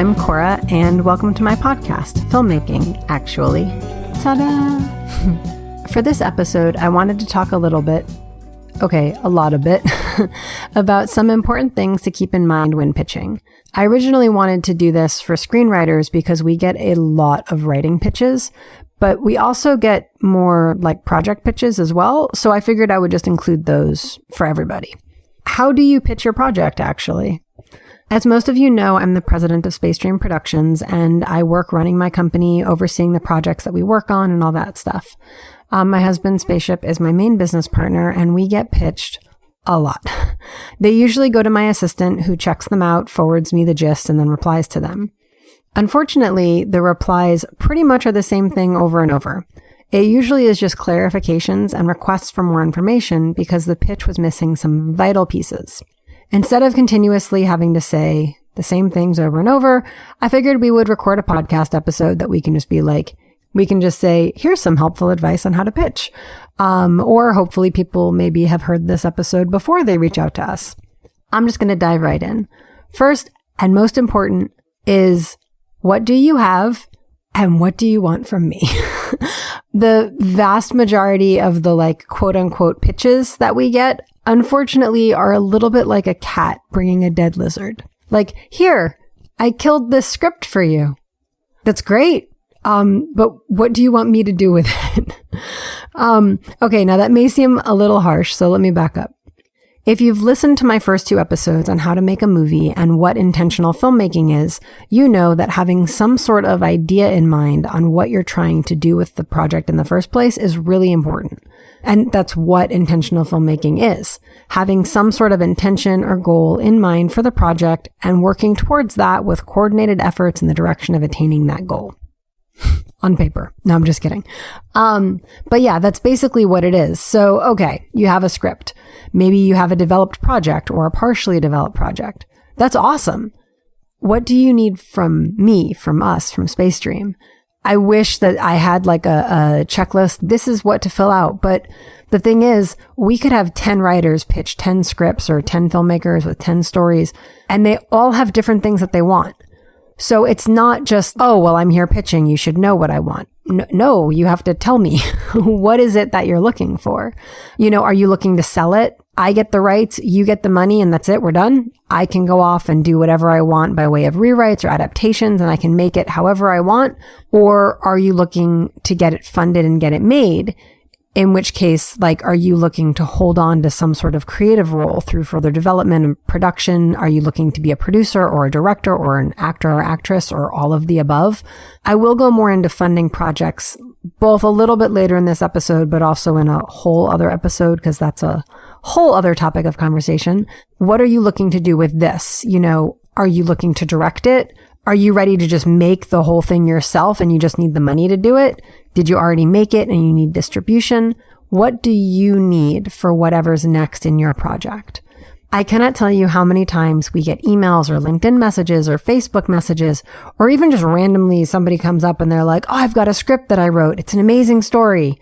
I'm Koura, and welcome to my podcast, Filmmaking, Actually. Ta-da! For this episode, I wanted to talk a lot a bit, about some important things to keep in mind when pitching. I originally wanted to do this for screenwriters because we get a lot of writing pitches, but we also get more like project pitches as well, so I figured I would just include those for everybody. How do you pitch your project, actually? As most of you know, I'm the president of Space Dream Productions, and I work running my company, overseeing the projects that we work on and all that stuff. My husband, Spaceship, is my main business partner, and we get pitched a lot. They usually go to my assistant, who checks them out, forwards me the gist, and then replies to them. Unfortunately, the replies pretty much are the same thing over and over. It usually is just clarifications and requests for more information because the pitch was missing some vital pieces. Instead of continuously having to say the same things over and over, I figured we would record a podcast episode that we can just say, here's some helpful advice on how to pitch. Or hopefully people maybe have heard this episode before they reach out to us. I'm just going to dive right in. First, and most important, is what do you have and what do you want from me? The vast majority of the quote unquote pitches that we get, unfortunately, are a little bit like a cat bringing a dead lizard. Here, I killed this script for you. That's great. But what do you want me to do with it? Okay, now that may seem a little harsh, so let me back up. If you've listened to my first 2 episodes on how to make a movie and what intentional filmmaking is, you know that having some sort of idea in mind on what you're trying to do with the project in the first place is really important. And that's what intentional filmmaking is. Having some sort of intention or goal in mind for the project and working towards that with coordinated efforts in the direction of attaining that goal. On paper. No, I'm just kidding. But yeah, that's basically what it is. So, okay, you have a script. Maybe you have a developed project or a partially developed project. That's awesome. What do you need from me, from us, from Space Dream? I wish that I had a checklist. This is what to fill out. But the thing is, we could have 10 writers pitch 10 scripts or 10 filmmakers with 10 stories, and they all have different things that they want. So it's not just, oh, well, I'm here pitching, you should know what I want. No, you have to tell me, what is it that you're looking for? Are you looking to sell it? I get the rights, you get the money, and that's it, we're done. I can go off and do whatever I want by way of rewrites or adaptations, and I can make it however I want. Or are you looking to get it funded and get it made? In which case, are you looking to hold on to some sort of creative role through further development and production? Are you looking to be a producer or a director or an actor or actress or all of the above? I will go more into funding projects, both a little bit later in this episode, but also in a whole other episode, because that's a whole other topic of conversation. What are you looking to do with this? Are you looking to direct it? Are you ready to just make the whole thing yourself and you just need the money to do it? Did you already make it and you need distribution? What do you need for whatever's next in your project? I cannot tell you how many times we get emails or LinkedIn messages or Facebook messages, or even just randomly somebody comes up and they're like, oh, I've got a script that I wrote. It's an amazing story.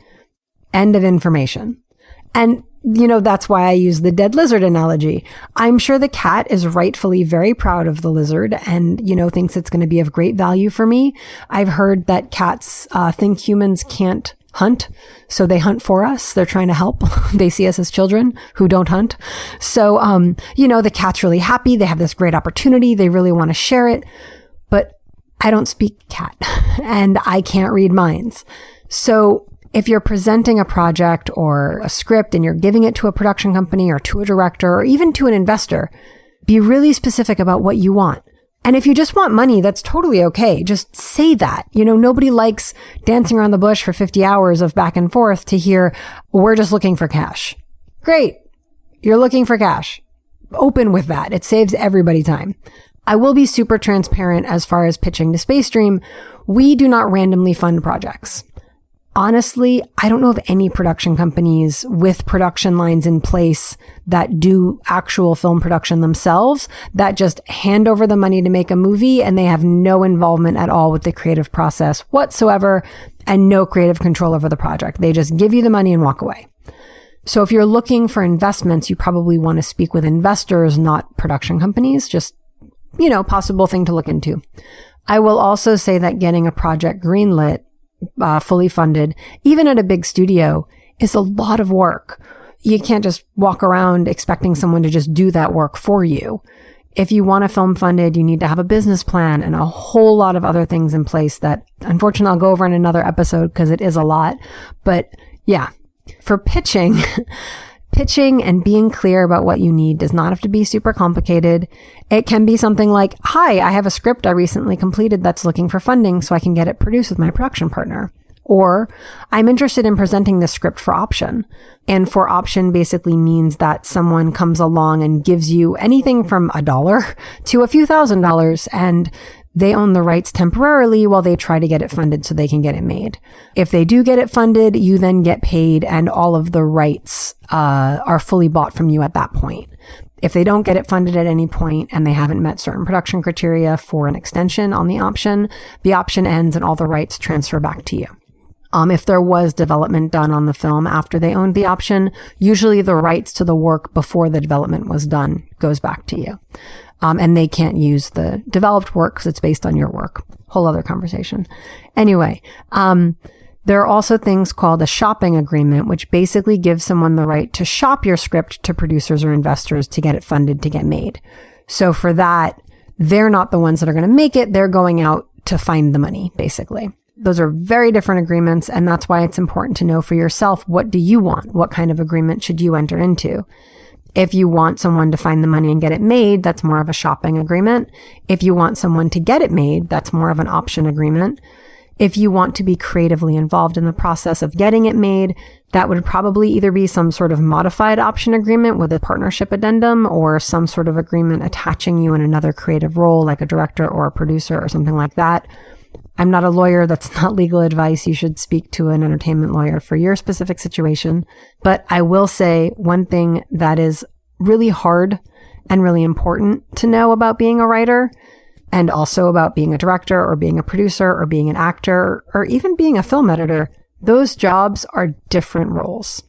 End of information. And that's why I use the dead lizard analogy. I'm sure the cat is rightfully very proud of the lizard and, thinks it's going to be of great value for me. I've heard that cats think humans can't hunt, so they hunt for us. They're trying to help. They see us as children who don't hunt. So, the cat's really happy. They have this great opportunity. They really want to share it. But I don't speak cat and I can't read minds. So if you're presenting a project or a script and you're giving it to a production company or to a director or even to an investor, be really specific about what you want. And if you just want money, that's totally okay. Just say that. Nobody likes dancing around the bush for 50 hours of back and forth to hear, we're just looking for cash. Great. You're looking for cash. Open with that. It saves everybody time. I will be super transparent as far as pitching to Space Dream. We do not randomly fund projects. Honestly, I don't know of any production companies with production lines in place that do actual film production themselves that just hand over the money to make a movie and they have no involvement at all with the creative process whatsoever and no creative control over the project. They just give you the money and walk away. So if you're looking for investments, you probably want to speak with investors, not production companies. Just possible thing to look into. I will also say that getting a project greenlit, fully funded, even at a big studio, is a lot of work. You can't just walk around expecting someone to just do that work for you. If you want a film funded, you need to have a business plan and a whole lot of other things in place that, unfortunately, I'll go over in another episode because it is a lot. But yeah, for pitching, pitching and being clear about what you need does not have to be super complicated. It can be something like, hi, I have a script I recently completed that's looking for funding so I can get it produced with my production partner. Or I'm interested in presenting this script for option. And for option basically means that someone comes along and gives you anything from $1 to a few $1,000s, and they own the rights temporarily while they try to get it funded so they can get it made. If they do get it funded, you then get paid and all of the rights are fully bought from you at that point. If they don't get it funded at any point and they haven't met certain production criteria for an extension on the option ends and all the rights transfer back to you. If there was development done on the film after they owned the option, usually the rights to the work before the development was done goes back to you. And they can't use the developed work because it's based on your work. Whole other conversation. Anyway, there are also things called a shopping agreement, which basically gives someone the right to shop your script to producers or investors to get it funded to get made. So for that, they're not the ones that are going to make it. They're going out to find the money, basically. Those are very different agreements, and that's why it's important to know for yourself, what do you want? What kind of agreement should you enter into? If you want someone to find the money and get it made, that's more of a shopping agreement. If you want someone to get it made, that's more of an option agreement. If you want to be creatively involved in the process of getting it made, that would probably either be some sort of modified option agreement with a partnership addendum or some sort of agreement attaching you in another creative role like a director or a producer or something like that. I'm not a lawyer. That's not legal advice. You should speak to an entertainment lawyer for your specific situation. But I will say one thing that is really hard and really important to know about being a writer, and also about being a director or being a producer or being an actor or even being a film editor. Those jobs are different roles.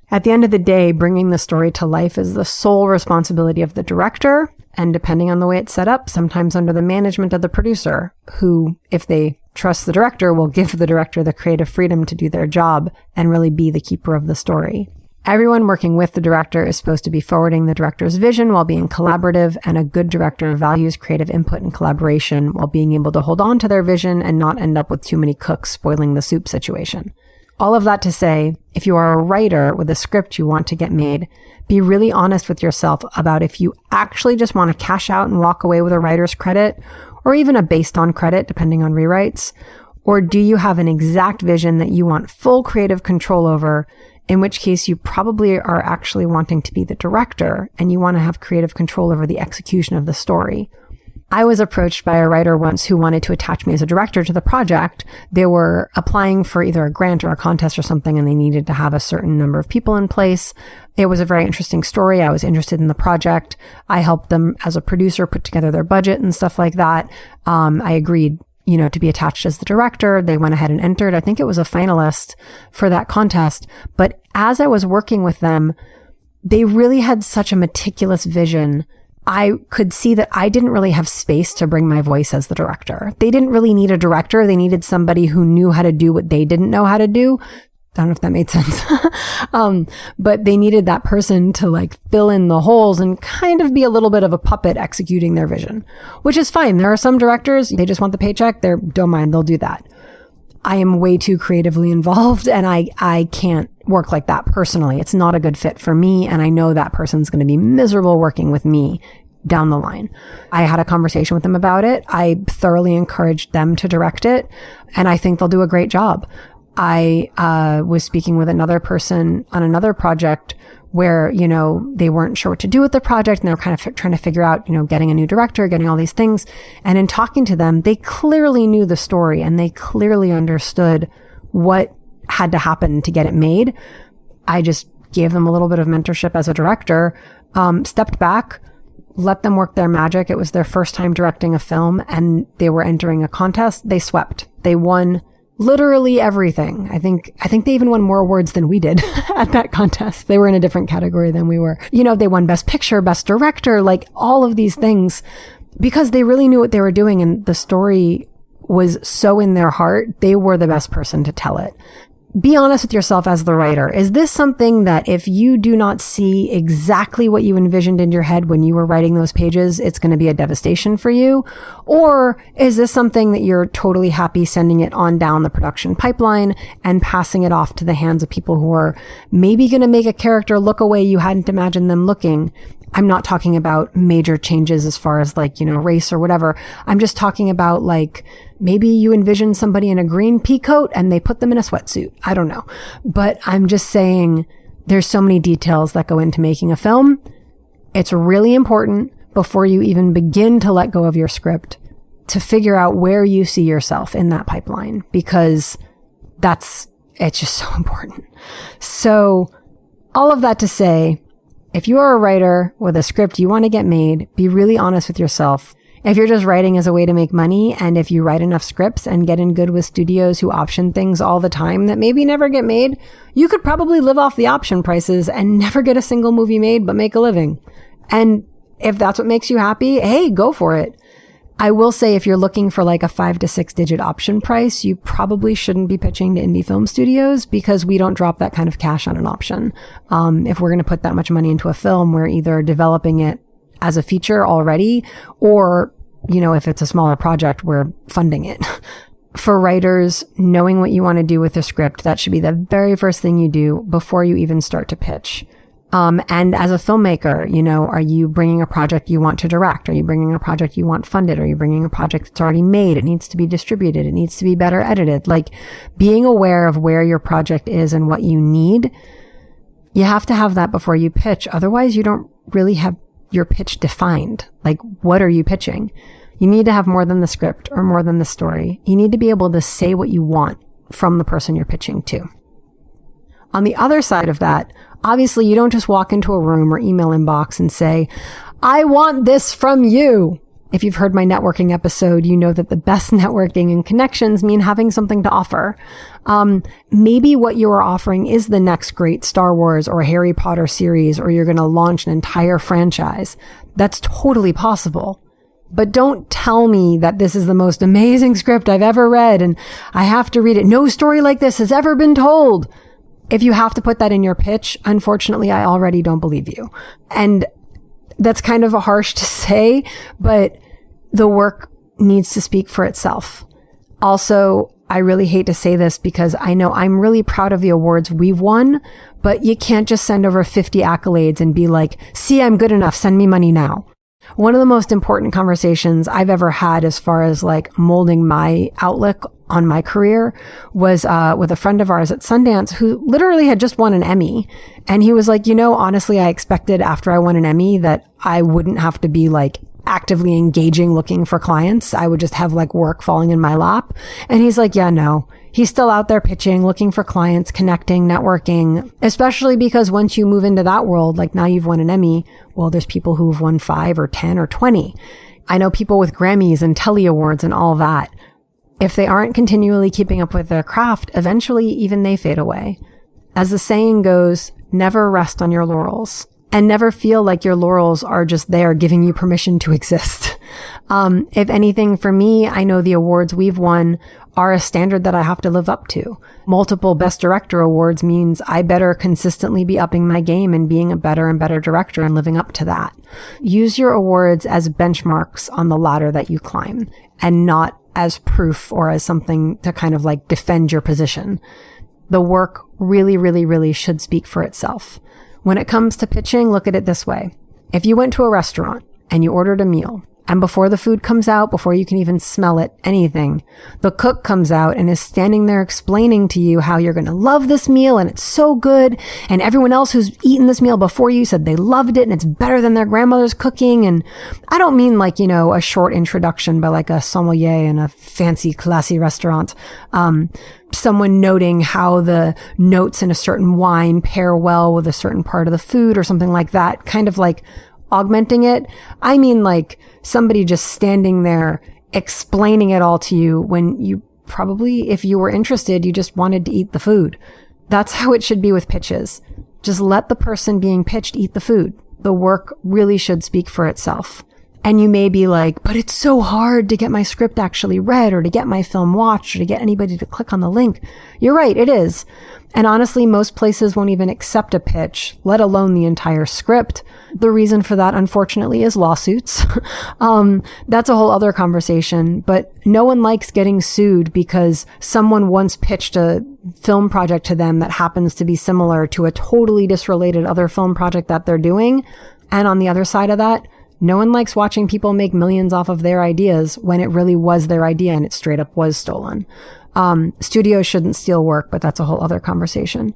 At the end of the day, bringing the story to life is the sole responsibility of the director, and depending on the way it's set up, sometimes under the management of the producer, who, if they trust the director, will give the director the creative freedom to do their job and really be the keeper of the story. Everyone working with the director is supposed to be forwarding the director's vision while being collaborative, and a good director values creative input and collaboration while being able to hold on to their vision and not end up with too many cooks spoiling the soup situation. All of that to say, if you are a writer with a script you want to get made, be really honest with yourself about if you actually just want to cash out and walk away with a writer's credit, or even a based on credit, depending on rewrites, or do you have an exact vision that you want full creative control over, in which case you probably are actually wanting to be the director and you want to have creative control over the execution of the story. I was approached by a writer once who wanted to attach me as a director to the project. They were applying for either a grant or a contest or something, and they needed to have a certain number of people in place. It was a very interesting story. I was interested in the project. I helped them as a producer put together their budget and stuff like that. I agreed, to be attached as the director. They went ahead and entered. I think it was a finalist for that contest. But as I was working with them, they really had such a meticulous vision. I could see that I didn't really have space to bring my voice as the director. They didn't really need a director. They needed somebody who knew how to do what they didn't know how to do. I don't know if that made sense. But they needed that person to fill in the holes and kind of be a little bit of a puppet executing their vision, which is fine. There are some directors, they just want the paycheck. They don't mind. They'll do that. I am way too creatively involved, and I can't work like that personally. It's not a good fit for me, and I know that person's going to be miserable working with me down the line. I had a conversation with them about it. I thoroughly encouraged them to direct it, and I think they'll do a great job. I was speaking with another person on another project where, they weren't sure what to do with the project, and they were kind of trying to figure out, getting a new director, getting all these things. And in talking to them, they clearly knew the story and they clearly understood what had to happen to get it made. I just gave them a little bit of mentorship as a director, stepped back, let them work their magic. It was their first time directing a film, and they were entering a contest. They swept. They won literally everything. I think they even won more awards than we did at that contest. They were in a different category than we were. They won Best Picture, Best Director, all of these things. because they really knew what they were doing and the story was so in their heart, they were the best person to tell it. Be honest with yourself as the writer. Is this something that if you do not see exactly what you envisioned in your head when you were writing those pages, it's going to be a devastation for you? Or is this something that you're totally happy sending it on down the production pipeline and passing it off to the hands of people who are maybe going to make a character look a way you hadn't imagined them looking? I'm not talking about major changes as far as like, race or whatever. I'm just talking about like, maybe you envision somebody in a green pea coat and they put them in a sweatsuit. I don't know. But I'm just saying there's so many details that go into making a film. It's really important before you even begin to let go of your script to figure out where you see yourself in that pipeline, because it's just so important. So all of that to say, if you are a writer with a script you want to get made, be really honest with yourself. If you're just writing as a way to make money, and if you write enough scripts and get in good with studios who option things all the time that maybe never get made, you could probably live off the option prices and never get a single movie made but make a living. And if that's what makes you happy, hey, go for it. I will say if you're looking for like a 5 to 6 digit option price, you probably shouldn't be pitching to indie film studios, because we don't drop that kind of cash on an option. If we're going to put that much money into a film, we're either developing it as a feature already, or, if it's a smaller project, we're funding it. For writers, knowing what you want to do with a script, that should be the very first thing you do before you even start to pitch. And as a filmmaker, are you bringing a project you want to direct? Are you bringing a project you want funded? Are you bringing a project that's already made? It needs to be distributed. It needs to be better edited. Like, being aware of where your project is and what you need, you have to have that before you pitch. Otherwise, you don't really have your pitch defined. Like, what are you pitching? You need to have more than the script or more than the story. You need to be able to say what you want from the person you're pitching to. On the other side of that, obviously you don't just walk into a room or email inbox and say, I want this from you. If you've heard my networking episode, you know that the best networking and connections mean having something to offer. Maybe what you are offering is the next great Star Wars or Harry Potter series, or you're going to launch an entire franchise. That's totally possible. But don't tell me that this is the most amazing script I've ever read and I have to read it. No story like this has ever been told. If you have to put that in your pitch, unfortunately, I already don't believe you. And that's kind of harsh to say, but the work needs to speak for itself. Also, I really hate to say this because I know I'm really proud of the awards we've won, but you can't just send over 50 accolades and be like, see, I'm good enough, send me money now. One of the most important conversations I've ever had as far as like molding my outlook on my career was with a friend of ours at Sundance who literally had just won an Emmy. And he was like, honestly, I expected after I won an Emmy that I wouldn't have to be like actively engaging looking for clients. I would just have like work falling in my lap. And he's like, yeah, no. He's still out there pitching, looking for clients, connecting, networking, especially because once you move into that world, like now you've won an Emmy, well, there's people who've won 5 or 10 or 20. I know people with Grammys and Telly Awards and all that. If they aren't continually keeping up with their craft, eventually even they fade away. As the saying goes, never rest on your laurels. And never feel like your laurels are just there giving you permission to exist. If anything, for me, I know the awards we've won are a standard that I have to live up to. Multiple Best Director awards means I better consistently be upping my game and being a better and better director and living up to that. Use your awards as benchmarks on the ladder that you climb and not as proof or as something to kind of like defend your position. The work really, really, really should speak for itself. When it comes to pitching, look at it this way. If you went to a restaurant and you ordered a meal, and before the food comes out, before you can even smell it, anything, the cook comes out and is standing there explaining to you how you're going to love this meal and it's so good. And everyone else who's eaten this meal before you said they loved it and it's better than their grandmother's cooking. And I don't mean like, a short introduction by like a sommelier in a fancy, classy restaurant. Someone noting how the notes in a certain wine pair well with a certain part of the food or something like that, kind of like augmenting it. I mean like somebody just standing there explaining it all to you when you probably, if you were interested, you just wanted to eat the food. That's how it should be with pitches. Just let the person being pitched eat the food. The work really should speak for itself. And you may be like, but it's so hard to get my script actually read or to get my film watched or to get anybody to click on the link. You're right, it is. And honestly, most places won't even accept a pitch, let alone the entire script. The reason for that, unfortunately, is lawsuits. That's a whole other conversation, but no one likes getting sued because someone once pitched a film project to them that happens to be similar to a totally disrelated other film project that they're doing. And on the other side of that, no one likes watching people make millions off of their ideas when it really was their idea and it straight up was stolen. Studios shouldn't steal work, but that's a whole other conversation.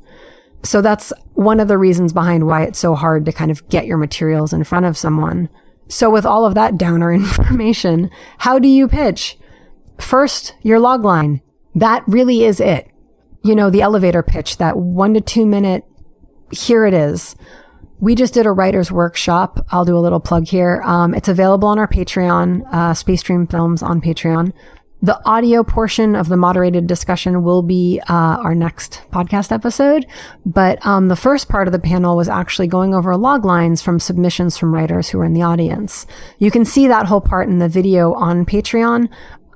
So that's one of the reasons behind why it's so hard to kind of get your materials in front of someone. So with all of that downer information, how do you pitch? First, your logline. That really is it. You know, the elevator pitch, that 1 to 2 minute, here it is. We just did a writer's workshop. I'll do a little plug here. It's available on our Patreon, Space Dream Films on Patreon. The audio portion of the moderated discussion will be our next podcast episode. But the first part of the panel was actually going over log lines from submissions from writers who were in the audience. You can see that whole part in the video on Patreon.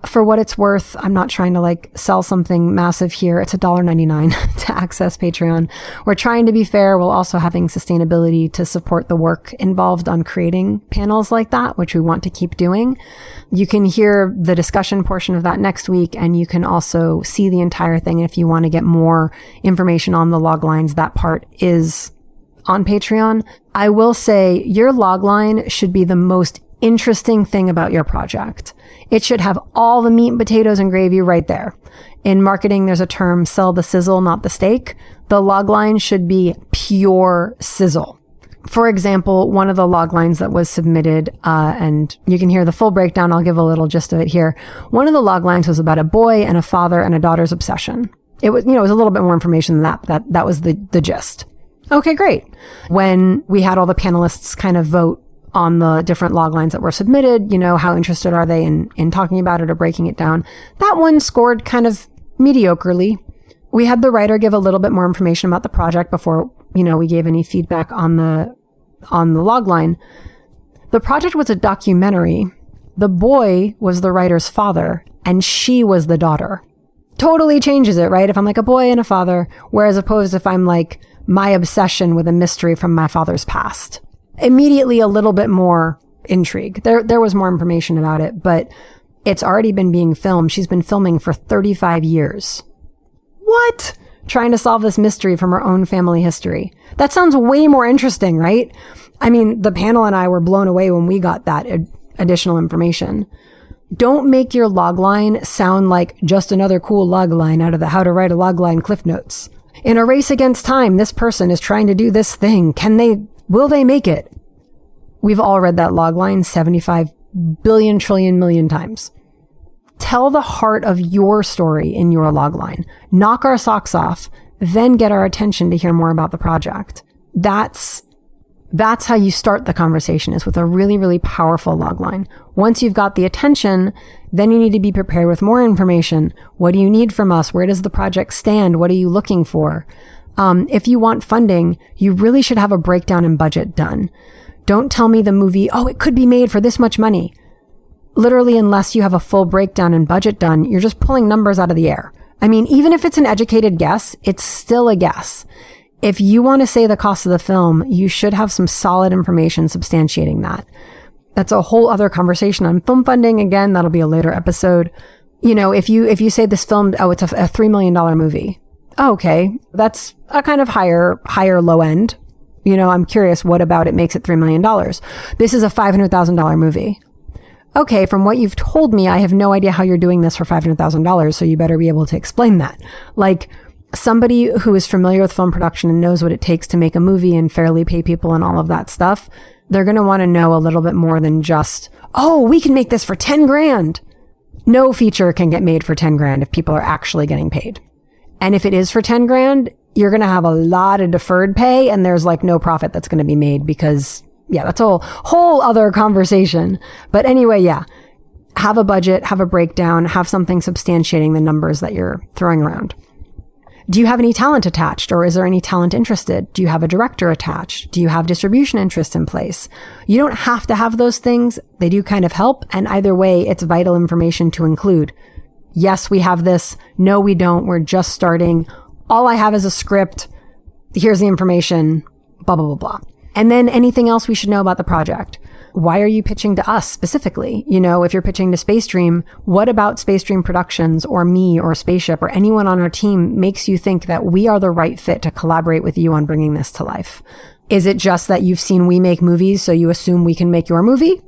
For what it's worth, I'm not trying to sell something massive here. It's $1.99 to access Patreon. We're trying to be fair while also having sustainability to support the work involved on creating panels like that, which we want to keep doing. You can hear the discussion portion of that next week, and you can also see the entire thing. If you want to get more information on the log lines, that part is on Patreon. I will say your log line should be the most interesting thing about your project. It should have all the meat, potatoes, and gravy right there. In marketing, there's a term, sell the sizzle, not the steak. The log line should be pure sizzle. For example, one of the log lines that was submitted, and you can hear the full breakdown. I'll give a little gist of it here. One of the log lines was about a boy and a father and a daughter's obsession. It was, it was a little bit more information than that. That was the gist. Okay, great. When we had all the panelists kind of vote on the different log lines that were submitted, how interested are they in talking about it or breaking it down? That one scored kind of mediocrely. We had the writer give a little bit more information about the project before, we gave any feedback on the log line. The project was a documentary. The boy was the writer's father and she was the daughter. Totally changes it, right? If I'm like a boy and a father, whereas opposed if I'm like my obsession with a mystery from my father's past. Immediately a little bit more intrigue. There was more information about it, but it's already been being filmed. She's been filming for 35 years. What? Trying to solve this mystery from her own family history. That sounds way more interesting, right? I mean, the panel and I were blown away when we got that additional information. Don't make your logline sound like just another cool logline out of the How to Write a Logline Cliff Notes. In a race against time, this person is trying to do this thing. Will they make it? We've all read that logline 75 billion trillion million times. Tell the heart of your story in your logline. Knock our socks off, then get our attention to hear more about the project. That's how you start the conversation, is with a really, really powerful logline. Once you've got the attention, then you need to be prepared with more information. What do you need from us? Where does the project stand? What are you looking for? If you want funding, you really should have a breakdown and budget done. Don't tell me the movie, it could be made for this much money. Literally, unless you have a full breakdown and budget done, you're just pulling numbers out of the air. I mean, even if it's an educated guess, it's still a guess. If you want to say the cost of the film, you should have some solid information substantiating that. That's a whole other conversation on film funding. Again, that'll be a later episode. If you say this film, it's a $3 million movie. Okay, that's a kind of higher low end. I'm curious, what about it makes it $3 million? This is a $500,000 movie. Okay, from what you've told me, I have no idea how you're doing this for $500,000, so you better be able to explain that. Like, somebody who is familiar with film production and knows what it takes to make a movie and fairly pay people and all of that stuff, they're going to want to know a little bit more than just, we can make this for 10 grand. No feature can get made for 10 grand if people are actually getting paid. And if it is for 10 grand, you're going to have a lot of deferred pay and there's no profit that's going to be made because, that's a whole other conversation. But anyway, have a budget, have a breakdown, have something substantiating the numbers that you're throwing around. Do you have any talent attached, or is there any talent interested? Do you have a director attached? Do you have distribution interest in place? You don't have to have those things. They do kind of help. And either way, it's vital information to include. Yes, we have this. No, we don't. We're just starting. All I have is a script. Here's the information, blah, blah, blah, blah. And then anything else we should know about the project. Why are you pitching to us specifically? If you're pitching to Space Dream, what about Space Dream Productions or me or Spaceship or anyone on our team makes you think that we are the right fit to collaborate with you on bringing this to life? Is it just that you've seen we make movies, so you assume we can make your movie?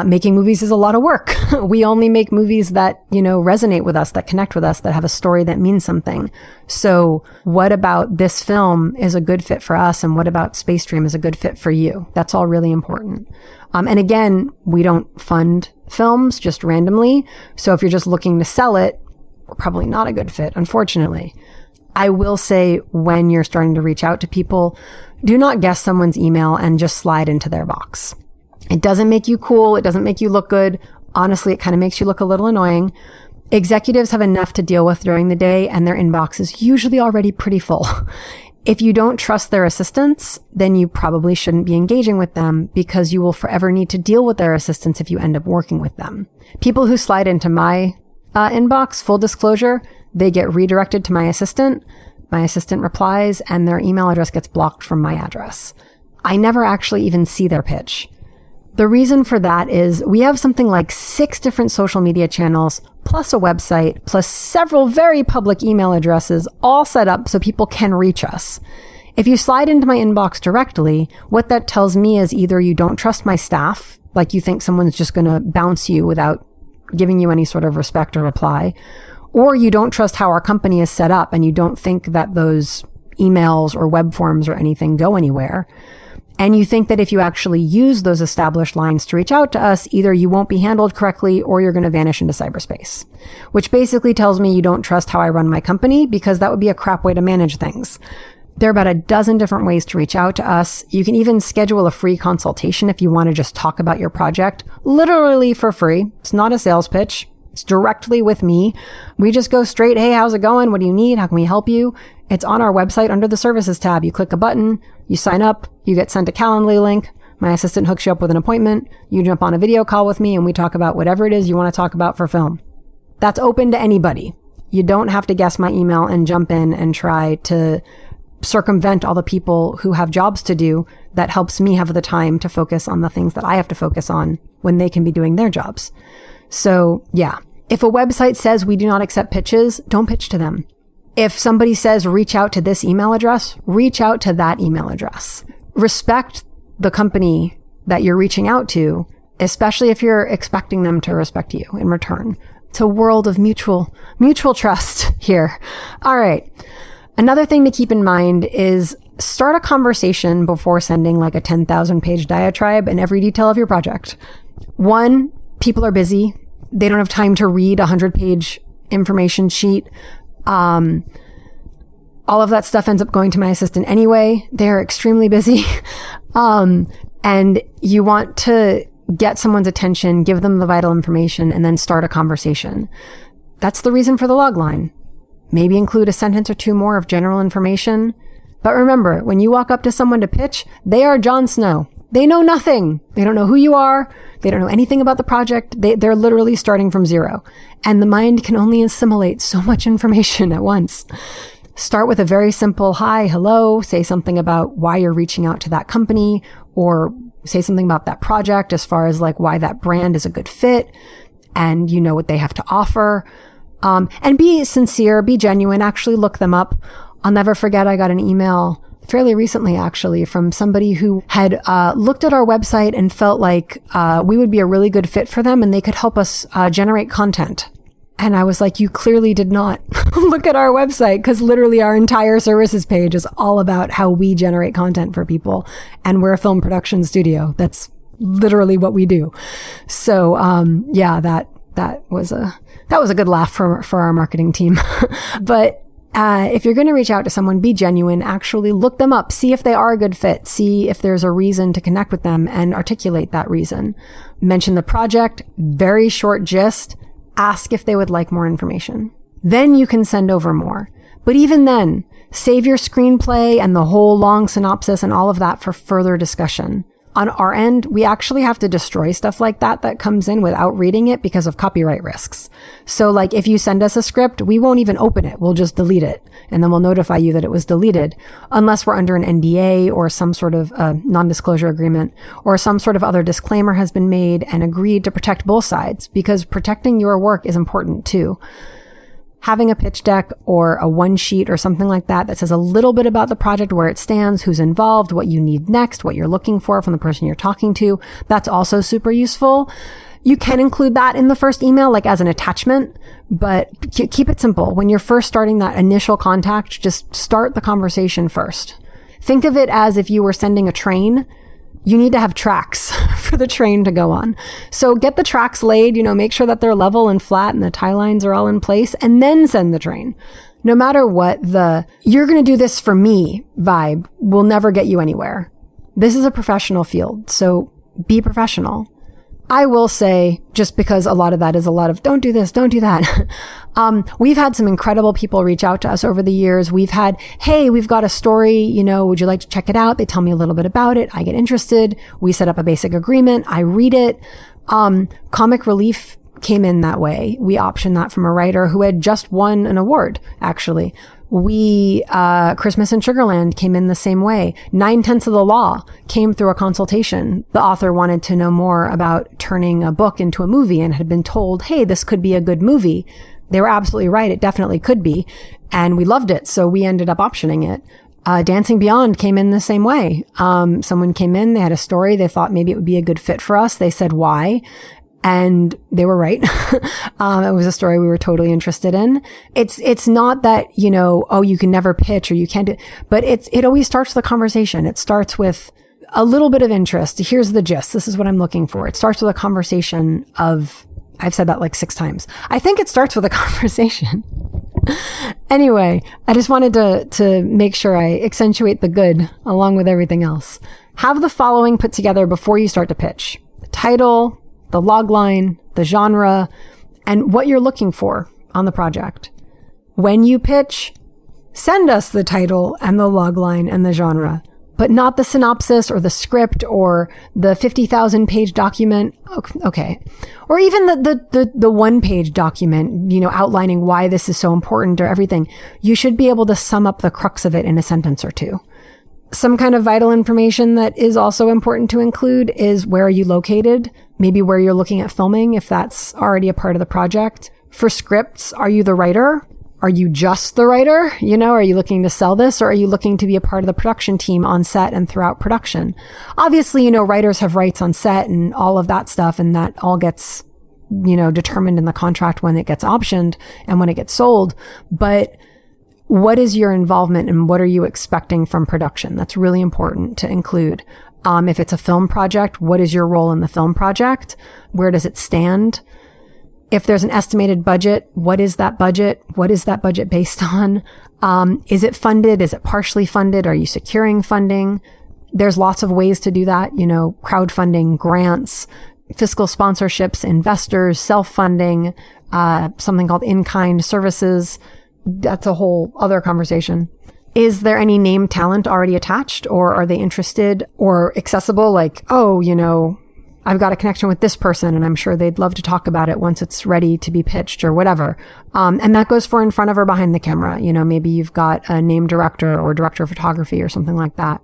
Making movies is a lot of work. We only make movies that, resonate with us, that connect with us, that have a story that means something. So what about this film is a good fit for us? And what about Space Dream is a good fit for you? That's all really important. And again, we don't fund films just randomly. So if you're just looking to sell it, we're probably not a good fit, unfortunately. I will say when you're starting to reach out to people, do not guess someone's email and just slide into their box. It doesn't make you cool. It doesn't make you look good. Honestly, it kind of makes you look a little annoying. Executives have enough to deal with during the day, and their inbox is usually already pretty full. If you don't trust their assistants, then you probably shouldn't be engaging with them, because you will forever need to deal with their assistants if you end up working with them. People who slide into my inbox, full disclosure, they get redirected to my assistant. My assistant replies, and their email address gets blocked from my address. I never actually even see their pitch. The reason for that is we have something like 6 different social media channels, plus a website, plus several very public email addresses, all set up so people can reach us. If you slide into my inbox directly, what that tells me is either you don't trust my staff, like you think someone's just going to bounce you without giving you any sort of respect or reply, or you don't trust how our company is set up and you don't think that those emails or web forms or anything go anywhere. And you think that if you actually use those established lines to reach out to us, either you won't be handled correctly or you're going to vanish into cyberspace, which basically tells me you don't trust how I run my company, because that would be a crap way to manage things. There are about a dozen different ways to reach out to us. You can even schedule a free consultation if you want to just talk about your project, literally for free. It's not a sales pitch. It's directly with me. We just go straight, hey, how's it going? What do you need? How can we help you? It's on our website under the services tab. You click a button, you sign up, you get sent a Calendly link. My assistant hooks you up with an appointment. You jump on a video call with me and we talk about whatever it is you want to talk about for film. That's open to anybody. You don't have to guess my email and jump in and try to circumvent all the people who have jobs to do. That helps me have the time to focus on the things that I have to focus on when they can be doing their jobs. So yeah, if a website says we do not accept pitches, don't pitch to them. If somebody says reach out to this email address, reach out to that email address. Respect the company that you're reaching out to, especially if you're expecting them to respect you in return. It's a world of mutual trust here. All right. Another thing to keep in mind is start a conversation before sending like a 10,000 page diatribe in every detail of your project. One, people are busy. They don't have time to read a 100-page information sheet. All of that stuff ends up going to my assistant anyway. They're extremely busy. And you want to get someone's attention, give them the vital information, and then start a conversation. That's the reason for the log line. Maybe include a sentence or two more of general information. But remember, when you walk up to someone to pitch, they are Jon Snow. They know nothing. They don't know who you are. They don't know anything about the project. They're literally starting from zero. And the mind can only assimilate so much information at once. Start with a very simple hi, hello, say something about why you're reaching out to that company, or say something about that project as far as like why that brand is a good fit and you know what they have to offer. And be sincere, be genuine, actually look them up. I'll never forget, I got an email fairly recently actually from somebody who had looked at our website and felt like we would be a really good fit for them and they could help us generate content. And I was like, you clearly did not look at our website, because literally our entire services page is all about how we generate content for people. And we're a film production studio. That's literally what we do. So, yeah, that was a good laugh for our marketing team. But, if you're going to reach out to someone, be genuine, actually look them up, see if they are a good fit, see if there's a reason to connect with them and articulate that reason. Mention the project, very short gist. Ask if they would like more information. Then you can send over more. But even then, save your screenplay and the whole long synopsis and all of that for further discussion. On our end, we actually have to destroy stuff like that comes in without reading it because of copyright risks. So like if you send us a script, we won't even open it. We'll just delete it. And then we'll notify you that it was deleted unless we're under an NDA or some sort of non-disclosure agreement or some sort of other disclaimer has been made and agreed to protect both sides, because protecting your work is important too. Having a pitch deck or a one sheet or something like that says a little bit about the project, where it stands, who's involved, what you need next, what you're looking for from the person you're talking to. That's also super useful. You can include that in the first email, like as an attachment, but keep it simple. When you're first starting that initial contact, just start the conversation first. Think of it as if you were sending a train. You need to have tracks for the train to go on. So get the tracks laid, make sure that they're level and flat and the tie lines are all in place, and then send the train. No matter what, you're going to do this for me vibe will never get you anywhere. This is a professional field, so be professional. I will say, just because a lot of that is a lot of don't do this, don't do that. We've had some incredible people reach out to us over the years. We've had, hey, we've got a story, would you like to check it out? They tell me a little bit about it. I get interested. We set up a basic agreement. I read it. Comic Relief came in that way. We optioned that from a writer who had just won an award, actually. Christmas in Sugarland came in the same way. 9/10 of the Law came through a consultation. The author wanted to know more about turning a book into a movie and had been told, hey, this could be a good movie. They were absolutely right. It definitely could be. And we loved it. So we ended up optioning it. Dancing Beyond came in the same way. Someone came in, they had a story. They thought maybe it would be a good fit for us. They said why. And they were right. It was a story we were totally interested in. It's not that, you can never pitch or you can't do, but it always starts with a conversation. It starts with a little bit of interest. Here's the gist. This is what I'm looking for. It starts with a conversation I've said that like 6 times. I think it starts with a conversation. Anyway, I just wanted to make sure I accentuate the good along with everything else. Have the following put together before you start to pitch: the title, the logline, the genre, and what you're looking for on the project. When you pitch, send us the title and the logline and the genre, but not the synopsis or the script or the 50,000 page document. Okay. Or even the 1 page document, outlining why this is so important or everything. You should be able to sum up the crux of it in a sentence or two. Some kind of vital information that is also important to include is where are you located? Maybe where you're looking at filming, if that's already a part of the project. For scripts, are you the writer? Are you just the writer? Are you looking to sell this, or are you looking to be a part of the production team on set and throughout production? Obviously, writers have rights on set and all of that stuff, and that all gets, determined in the contract when it gets optioned and when it gets sold. But what is your involvement and what are you expecting from production? That's really important to include. If it's a film project, what is your role in the film project? Where does it stand? If there's an estimated budget, what is that budget? What is that budget based on? Is it funded? Is it partially funded? Are you securing funding? There's lots of ways to do that. Crowdfunding, grants, fiscal sponsorships, investors, self-funding, something called in-kind services. That's a whole other conversation. Is there any named talent already attached, or are they interested or accessible? Like, I've got a connection with this person and I'm sure they'd love to talk about it once it's ready to be pitched or whatever. And that goes for in front of or behind the camera. Maybe you've got a named director or director of photography or something like that.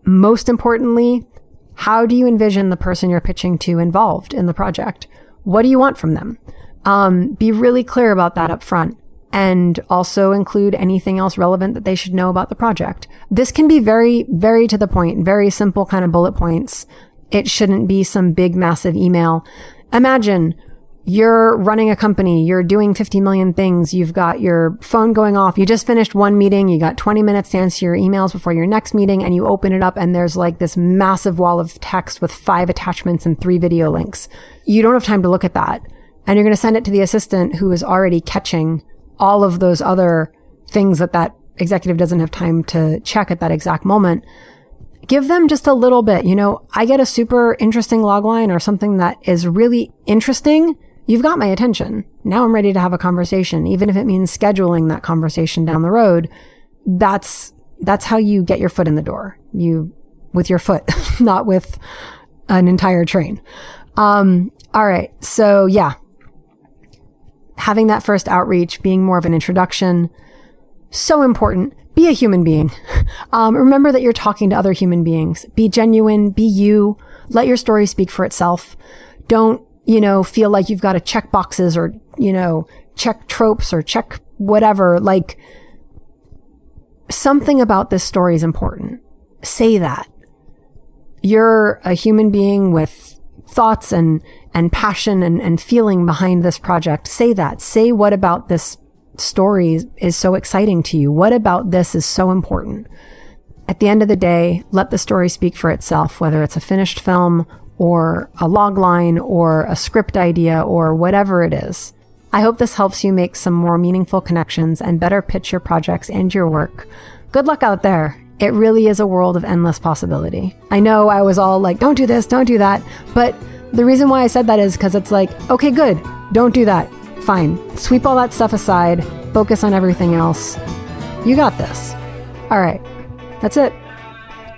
Most importantly, how do you envision the person you're pitching to involved in the project? What do you want from them? Be really clear about that up front. And also include anything else relevant that they should know about the project. This can be very, very to the point, very simple kind of bullet points. It shouldn't be some big, massive email. Imagine you're running a company, you're doing 50 million things, you've got your phone going off, you just finished one meeting, you got 20 minutes to answer your emails before your next meeting, and you open it up and there's like this massive wall of text with 5 attachments and 3 video links. You don't have time to look at that. And you're going to send it to the assistant who is already catching all of those other things that executive doesn't have time to check at that exact moment. Give them just a little bit. I get a super interesting logline or something that is really interesting you've got my attention. Now I'm ready to have a conversation, even if it means scheduling that conversation down the road. That's how you get your foot in the door. With your foot, not with an entire train. All right. So yeah, having that first outreach, being more of an introduction, so important. Be a human being. Remember that you're talking to other human beings. Be genuine, be you. Let your story speak for itself. Don't, feel like you've got to check boxes or, check tropes or check whatever. Like, something about this story is important. Say that. You're a human being with thoughts and passion and feeling behind this project. Say that. Say what about this story is so exciting to you. What about this is so important? At the end of the day, let the story speak for itself, whether it's a finished film or a log line or a script idea or whatever it is. I hope this helps you make some more meaningful connections and better pitch your projects and your work. Good luck out there. It really is a world of endless possibility. I know I was all like, don't do this, don't do that. But the reason why I said that is because it's like, okay, good. Don't do that. Fine. Sweep all that stuff aside. Focus on everything else. You got this. All right. That's it.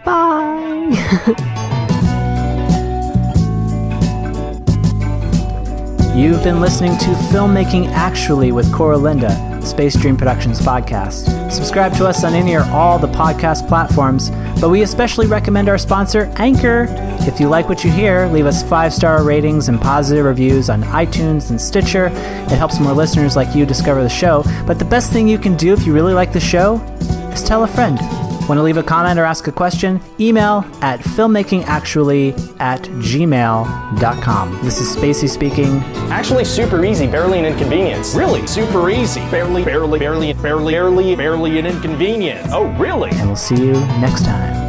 Bye. You've been listening to Filmmaking Actually with Koura Linda, Space Dream Productions podcast. Subscribe to us on any or all the podcast platforms, but we especially recommend our sponsor, Anchor. If you like what you hear, leave us 5-star ratings and positive reviews on iTunes and Stitcher. It helps more listeners like you discover the show. But the best thing you can do if you really like the show is tell a friend. Want to leave a comment or ask a question? Email at filmmakingactually@gmail.com. This is Spacey speaking. Actually super easy, barely an inconvenience. Really? Super easy. Barely an inconvenience. Oh, really? And we'll see you next time.